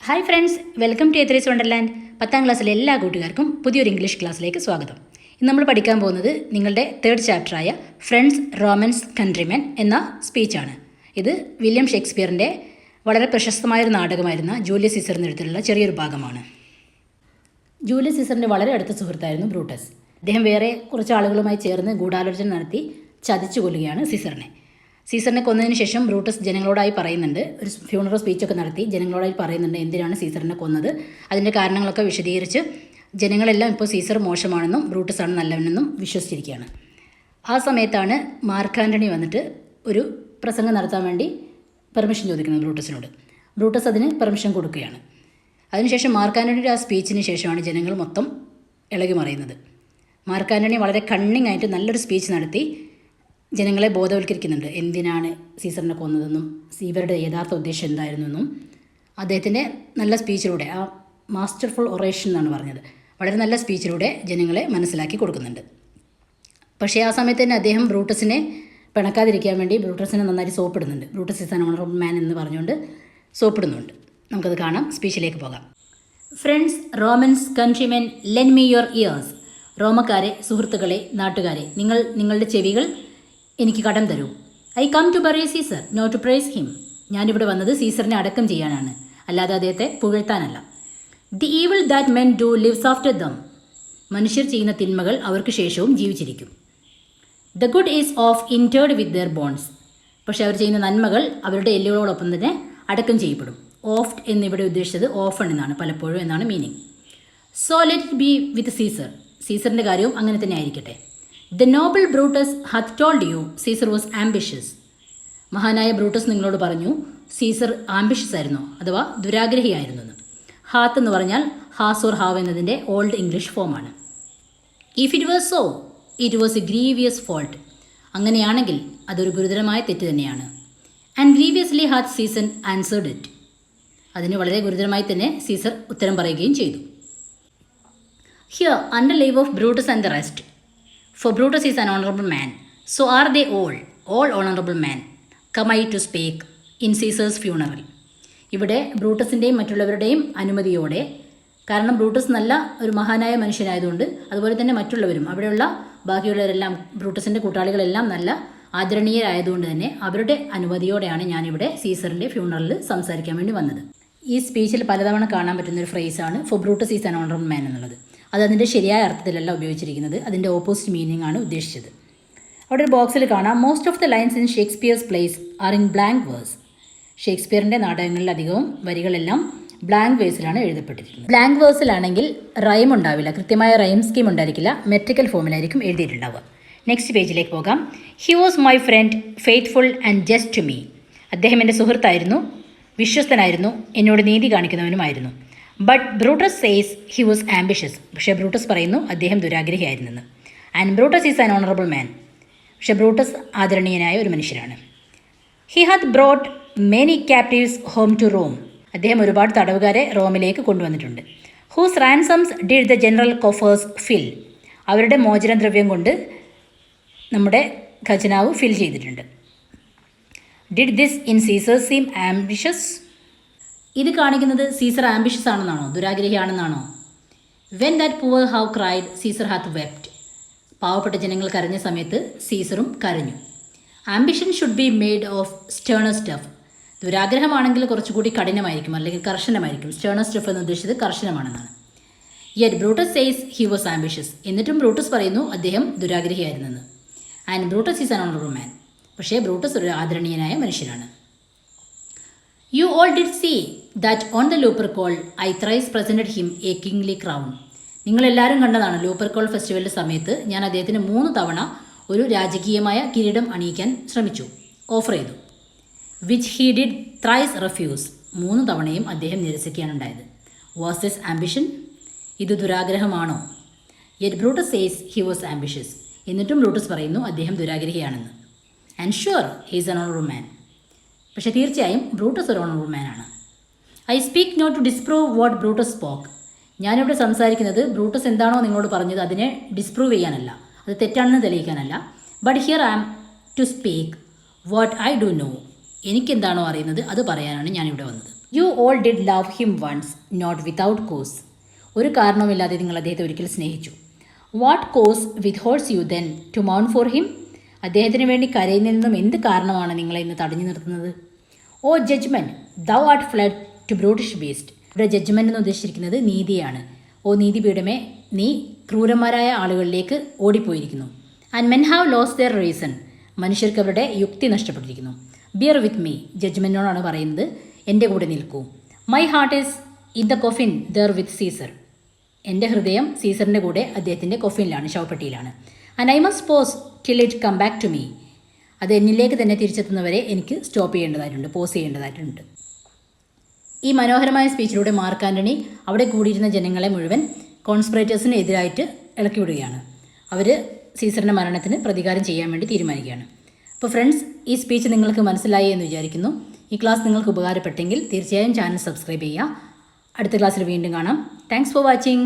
Hi friends, welcome to എത്രീസ് wonderland. 10ാം ക്ലാസ്സിലെ എല്ലാ കൂട്ടുകാർക്കും പുതിയൊരു ഇംഗ്ലീഷ് ക്ലാസ്സിലേക്ക് സ്വാഗതം. ഇന്ന് നമ്മൾ പഠിക്കാൻ പോകുന്നത് നിങ്ങളുടെ 3rd ചാപ്റ്ററായ ഫ്രണ്ട്സ്, റോമൻസ്, കൺട്രിമെൻ എന്ന സ്പീച്ചാണ്. ഇത് വില്യം ഷേക്സ്പിയറിൻ്റെ വളരെ പ്രശസ്തമായൊരു നാടകമായിരുന്ന ജൂലിയസ് സീസറിന് എഴുതിയിട്ടുള്ള ചെറിയൊരു ഭാഗമാണ്. ജൂലിയസ് സീസറിൻ്റെ വളരെ അടുത്ത സുഹൃത്തായിരുന്നു ബ്രൂട്ടസ്. അദ്ദേഹം വേറെ കുറച്ച് ആളുകളുമായി ചേർന്ന് ഗൂഢാലോചന നടത്തി ചതിച്ചു കൊല്ലുകയാണ് സീസറിനെ കൊന്നതിന് ശേഷം ബ്രൂട്ടസ് ജനങ്ങളോടായി പറയുന്നുണ്ട്, ഒരു ഫ്യൂണറൽ സ്പീച്ചൊക്കെ നടത്തി ജനങ്ങളോടായി പറയുന്നുണ്ട് എന്തിനാണ് സീസറിനെ കൊന്നത്, അതിൻ്റെ കാരണങ്ങളൊക്കെ വിശദീകരിച്ച് ജനങ്ങളെല്ലാം ഇപ്പോൾ സീസർ മോശമാണെന്നും ബ്രൂട്ടസാണ് നല്ലവനെന്നും വിശ്വസിച്ചിരിക്കുകയാണ്. ആ സമയത്താണ് മാർക്ക് ആൻ്റണി വന്നിട്ട് ഒരു പ്രസംഗം നടത്താൻ വേണ്ടി പെർമിഷൻ ചോദിക്കുന്നത് ബ്രൂട്ടസിനോട്. ബ്രൂട്ടസ് അതിന് പെർമിഷൻ കൊടുക്കുകയാണ്. അതിനുശേഷം മാർക്ക് ആൻ്റണിയുടെ ആ സ്പീച്ചിന് ശേഷമാണ് ജനങ്ങൾ മൊത്തം ഇളകി മറിയുന്നത്. മാർക്ക് ആൻ്റണി വളരെ കണ്ണിങ് ആയിട്ട് നല്ലൊരു സ്പീച്ച് നടത്തി ജനങ്ങളെ ബോധവൽക്കരിക്കുന്നുണ്ട്, എന്തിനാണ് സീസറിനെ കൊന്നതെന്നും ഇവരുടെ യഥാർത്ഥ ഉദ്ദേശം എന്തായിരുന്നെന്നും. അദ്ദേഹത്തിൻ്റെ നല്ല സ്പീച്ചിലൂടെ, ആ മാസ്റ്റർഫുൾ ഒറേഷൻ എന്നാണ് പറഞ്ഞത്, വളരെ നല്ല സ്പീച്ചിലൂടെ ജനങ്ങളെ മനസ്സിലാക്കി കൊടുക്കുന്നുണ്ട്. പക്ഷേ ആ സമയത്ത് തന്നെ അദ്ദേഹം ബ്രൂട്ടസിനെ പിണക്കാതിരിക്കാൻ വേണ്ടി ബ്രൂട്ടസിനെ നന്നായി സോപ്പിടുന്നുണ്ട്. Brutus is an honourable man എന്ന് പറഞ്ഞുകൊണ്ട് സോപ്പിടുന്നുണ്ട്. നമുക്കത് കാണാം. സ്പീച്ചിലേക്ക് പോകാം. Friends, Romans, countrymen, lend me your ears. റോമക്കാരെ, സുഹൃത്തുക്കളെ, നാട്ടുകാരെ, നിങ്ങളുടെ ചെവികൾ എനിക്ക് കടം തരൂ. I come to bury Caesar, not to praise him. ഞാനിവിടെ വന്നത് സീസറിനെ അടക്കം ചെയ്യാനാണ്, അല്ലാതെ അദ്ദേഹത്തെ പുകഴ്ത്താനല്ല. The evil that men do lives after them. മനുഷ്യർ ചെയ്യുന്ന തിന്മകൾ അവർക്ക് ശേഷവും ജീവിച്ചിരിക്കും. The good is oft interred with there bones. പക്ഷെ അവർ ചെയ്യുന്ന നന്മകൾ അവരുടെ എല്ലുകളോടൊപ്പം തന്നെ അടക്കം ചെയ്യപ്പെടും. ഓഫ്റ്റ് എന്നിവിടെ ഉദ്ദേശിച്ചത് ഓഫൺ എന്നാണ്, പലപ്പോഴും എന്നാണ് meaning. So let it be with Caesar. സീസറിൻ്റെ കാര്യവും അങ്ങനെ തന്നെ ആയിരിക്കട്ടെ. The noble Brutus hath told you Caesar was ambitious. മഹാനായ ബ്രൂട്ടസ് നിങ്ങളോട് പറഞ്ഞു സീസർ ആംബിഷ്യസ് ആയിരുന്നു, അഥവാ ദുരാഗ്രഹിയായിരുന്നു എന്ന്. ഹാത്ത് എന്ന് പറഞ്ഞാൽ ഹാസ് ഓർ ഹാവ് എന്നതിൻ്റെ ഓൾഡ് ഇംഗ്ലീഷ് ഫോമാണ്. If it was so, it was a grievous fault. അങ്ങനെയാണെങ്കിൽ അതൊരു ഗുരുതരമായ തെറ്റ് തന്നെയാണ്. And grievously hath Caesar answered it. അതിന് വളരെ ഗുരുതരമായി തന്നെ സീസർ ഉത്തരം പറയുകയും ചെയ്തു. Here under leave of Brutus and the rest. For Brutus is an honorable man, so are they all honorable men. Come I to speak in Caesar's funeral. ഇവിടെ ബ്രൂട്ടസിൻ്റെയും മറ്റുള്ളവരുടെയും അനുമതിയോടെ, കാരണം ബ്രൂട്ടസ് നല്ല ഒരു മഹാനായ മനുഷ്യനായതുകൊണ്ട് അതുപോലെ തന്നെ മറ്റുള്ളവരും അവിടെയുള്ള ബാക്കിയുള്ളവരെല്ലാം ബ്രൂട്ടസിൻ്റെ കൂട്ടാളികളെല്ലാം നല്ല ആദരണീയരായതുകൊണ്ട് തന്നെ അവരുടെ അനുമതിയോടെയാണ് ഞാനിവിടെ സീസറിൻ്റെ ഫ്യൂണറലിൽ സംസാരിക്കാൻ വേണ്ടി വന്നത്. ഈ സ്പീച്ചിൽ പലതവണ കാണാൻ പറ്റുന്നൊരു ഫ്രേസാണ് for Brutus is an honourable man എന്നുള്ളത്. അത് അതിൻ്റെ ശരിയായ അർത്ഥത്തിലല്ല ഉപയോഗിച്ചിരിക്കുന്നത്, അതിൻ്റെ ഓപ്പോസിറ്റ് മീനിങ് ആണ് ഉദ്ദേശിച്ചത്. അവിടെ ഒരു ബോക്സിൽ കാണാം, most of the lines in Shakespeare's plays are in blank verse. ഷേക്സ്പിയറിൻ്റെ നാടകങ്ങളിൽ അധികവും വരികളെല്ലാം ബ്ലാങ്ക് വേഴ്സിലാണ് എഴുതപ്പെട്ടിരിക്കുന്നത്. ബ്ലാങ്ക് വേഴ്സിലാണെങ്കിൽ റൈം ഉണ്ടാവില്ല, കൃത്യമായ റൈം സ്കീം ഉണ്ടായിരിക്കില്ല, മെട്രിക്കൽ ഫോമിലായിരിക്കും എഴുതിയിട്ടുണ്ടാവുക. നെക്സ്റ്റ് പേജിലേക്ക് പോകാം. He was my friend, faithful and just to me. അദ്ദേഹം എൻ്റെ സുഹൃത്തായിരുന്നു, വിശ്വസ്തനായിരുന്നു, എന്നോട് നീതി കാണിക്കുന്നവനുമായിരുന്നു. But Brutus says he was ambitious. പക്ഷേ ബ്രൂട്ടസ് പറയുന്നു അദ്ദേഹം ദുരാഗ്രഹിയായിരുന്നെന്ന്. And Brutus is an honourable man. പക്ഷേ ബ്രൂട്ടസ് ആദരണീയനായ ഒരു മനുഷ്യനാണ്. He Haat brought many captives home to Rome. അദ്ദേഹം ഒരുപാട് തടവുകാരെ റോമിലേക്ക് കൊണ്ടുവന്നിട്ടുണ്ട്. ഹൂസ് റാൻസംസ് ഡിഡ് ദ ജനറൽ കോഫേഴ്സ് ഫിൽ. അവരുടെ മോചനദ്രവ്യം കൊണ്ട് നമ്മുടെ ഖജനാവ് ഫിൽ ചെയ്തിട്ടുണ്ട്. Did this in Caesar seam ambitious. ഇത് കാണിക്കുന്നത് Caesar ambitious ആണെന്നാണോ, ദുരാഗ്രഹിയാണെന്നാണോ? When that poor have cried Caesar Haat wept. പാവപ്പെട്ട ജനങ്ങൾ കരഞ്ഞ സമയത്ത് സീസറും കരഞ്ഞു. Ambition should be made of സ്റ്റേണർ stuff. ദുരാഗ്രഹമാണെങ്കിൽ കുറച്ചുകൂടി കഠിനമായിരിക്കും, അല്ലെങ്കിൽ കർശനമായിരിക്കും. സ്റ്റേണർ സ്റ്റഫ് എന്ന് ഉദ്ദേശിച്ചത് കർശനമാണെന്നാണ്. Yet Brutus says he was ambitious. എന്നിട്ടും ബ്രൂട്ടസ് പറയുന്നു അദ്ദേഹം ദുരാഗ്രഹിയായിരുന്നെന്ന്. And Brutus is an honourable man. പക്ഷേ ബ്രൂട്ടസ് ഒരു ആദരണീയനായ മനുഷ്യനാണ്. You all did see that on the Lupercal I thrice presented him a kingly crown. നിങ്ങളെല്ലാവരും കണ്ടതാണ്, ലൂപ്പർകോൾ ഫെസ്റ്റിവലിൻ്റെ സമയത്ത് ഞാൻ അദ്ദേഹത്തിന് 3 തവണ ഒരു രാജകീയമായ കിരീടം അണിയിക്കാൻ ശ്രമിച്ചു, ഓഫർ ചെയ്തു. Which he did thrice refuse. 3 തവണയും അദ്ദേഹം നിരസിക്കാനുണ്ടായത്. Was this ambition? ഇത് ദുരാഗ്രഹമാണോ? Yet Brutus says he was ambitious. എന്നിട്ടും ബ്രൂട്ടസ് പറയുന്നു അദ്ദേഹം ദുരാഗ്രഹിയാണെന്ന്. And sure he's an honourable man. പക്ഷേ തീർച്ചയായും ബ്രൂട്ടസ് ഒരു ഓണറബിൾ മാനാണ്. I speak not to disprove what Brutus spoke. ഞാനിവിടെ സംസാരിക്കുന്നത് ബ്രൂട്ടസ് എന്താണോ നിങ്ങളോട് പറഞ്ഞത് അതിനെ ഡിസ്പ്രൂവ് ചെയ്യാനല്ല, അത് തെറ്റാണെന്ന് തെളിയിക്കാനല്ല. But here I am to speak what I do know. എനിക്കെന്താണോ അറിയുന്നത് അത് പറയാനാണ് ഞാനിവിടെ വന്നത്. You all did love him once not without cause. ഒരു കാരണവുമില്ലാതെ നിങ്ങൾ അദ്ദേഹത്തെ ഒരിക്കൽ സ്നേഹിച്ചു. What cause withholds you then to മൗണ്ട് ഫോർ ഹിം. അദ്ദേഹത്തിന് വേണ്ടി കരയുന്നതിൽ നിന്നും എന്ത് കാരണമാണ് നിങ്ങളെ ഇന്ന് തടഞ്ഞു നിർത്തുന്നത്? O judgement thou art fled to brutish beast. ഇവിടെ ജഡ്ജ്മെൻ്റ് എന്ന് ഉദ്ദേശിച്ചിരിക്കുന്നത് നീതിയാണ്. ഓ നീതിപീഠമേ, നീ ക്രൂരന്മാരായ ആളുകളിലേക്ക് ഓടിപ്പോയിരിക്കുന്നു. And men have lost their reason. മനുഷ്യർക്ക് അവരുടെ യുക്തി നഷ്ടപ്പെട്ടിരിക്കുന്നു. Beer with me. ജഡ്ജ്മെൻറ്റിനോടാണ് പറയുന്നത്, എൻ്റെ കൂടെ നിൽക്കൂ. My heart is in the coffin there with Caesar. എൻ്റെ ഹൃദയം സീസറിൻ്റെ കൂടെ അദ്ദേഹത്തിൻ്റെ കൊഫിനിലാണ്, ശവപ്പെട്ടിയിലാണ്. And I must pause till it come back to me. അത് എന്നിലേക്ക് തന്നെ തിരിച്ചെത്തുന്നവരെ എനിക്ക് സ്റ്റോപ്പ് ചെയ്യേണ്ടതായിട്ടുണ്ട്, പോസ് ചെയ്യേണ്ടതായിട്ടുണ്ട്. ഈ മനോഹരമായ സ്പീച്ചിലൂടെ മാർക്ക് ആൻ്റണി അവിടെ കൂടിയിരുന്ന ജനങ്ങളെ മുഴുവൻ കോൺസ്പിറേറ്റേഴ്സിന് എതിരായിട്ട് ഇളക്കി വിടുകയാണ്. അവർ സീസറിൻ്റെ മരണത്തിന് പ്രതികാരം ചെയ്യാൻ വേണ്ടി തീരുമാനിക്കുകയാണ്. അപ്പോൾ ഫ്രണ്ട്സ്, ഈ സ്പീച്ച് നിങ്ങൾക്ക് മനസ്സിലായി എന്ന് വിചാരിക്കുന്നു. ഈ ക്ലാസ് നിങ്ങൾക്ക് ഉപകാരപ്പെട്ടെങ്കിൽ തീർച്ചയായും ചാനൽ സബ്സ്ക്രൈബ് ചെയ്യുക. അടുത്ത ക്ലാസ്സിൽ വീണ്ടും കാണാം. Thanks for watching.